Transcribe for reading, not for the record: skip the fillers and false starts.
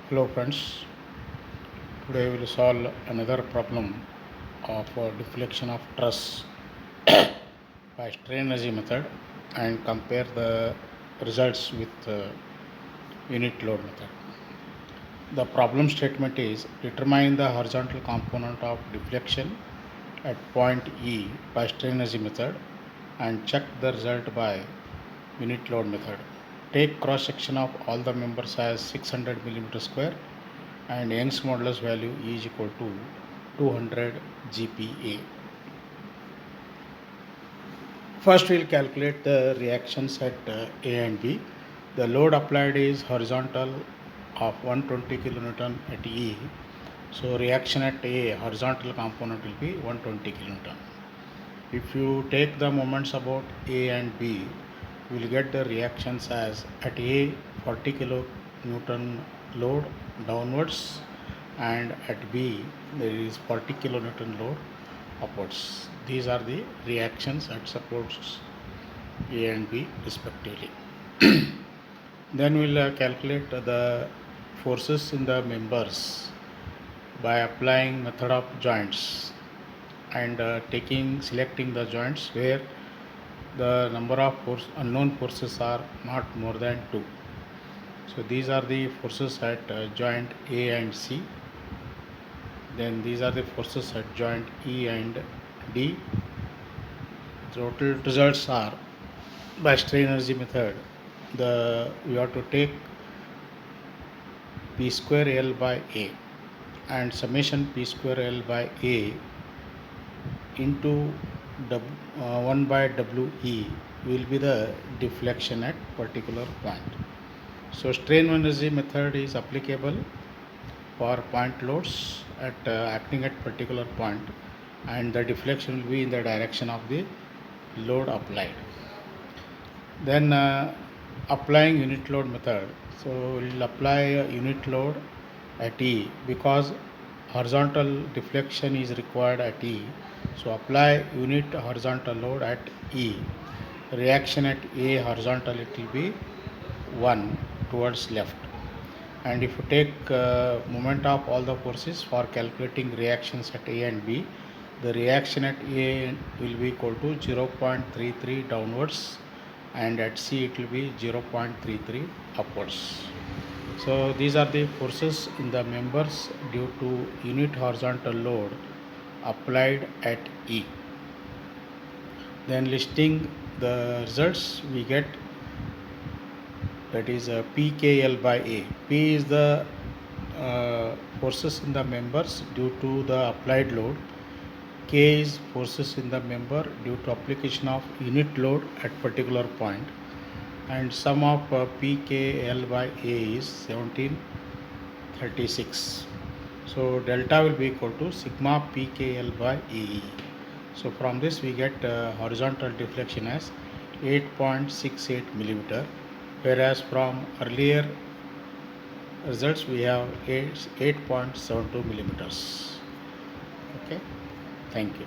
Hello friends, today we will solve another problem of deflection of truss by strain energy method and compare the results with unit load method. The problem statement is determine the horizontal component of deflection at point E by strain energy method and check the result by unit load method. Take cross section of all the members as 600 mm square and Young's modulus value is equal to 200 GPa. First we will calculate the reactions at A and B. The load applied is horizontal of 120 kN at E. So reaction at A horizontal component will be 120 kN. If you take the moments about A and B, you will get the reactions as at A 40 kN load downwards and at B there is 40 kN load upwards. These are the reactions at supports A and B respectively. Then we will calculate the forces in the members by applying method of joints and selecting the joints where the number of unknown forces are not more than 2. So these are the forces at joint A and C. Then these are the forces at joint E and D. Total results are by strain energy method. We have to take P square L by A and summation P square L by A into 1 by WE will be the deflection at particular point. So strain energy method is applicable for point loads at acting at particular point, and the deflection will be in the direction of the load applied. Then applying unit load method. So we will apply a unit load at E because horizontal deflection is required at E. So apply unit horizontal load at E. Reaction at A horizontal it will be 1 towards left. And if you take moment of all the forces for calculating reactions at A and B, the reaction at A will be equal to 0.33 downwards and at C it will be 0.33 upwards. So these are the forces in the members due to unit horizontal load applied at E. Then listing the results we get, that is PKL by A. P is the forces in the members due to the applied load. K is forces in the member due to application of unit load at particular point, and sum of PKL by A is 1736. So delta will be equal to sigma PKL by AE. So from this we get horizontal deflection as 8.68 millimeter, whereas from earlier results we have 8.72 millimeters. Okay, thank you.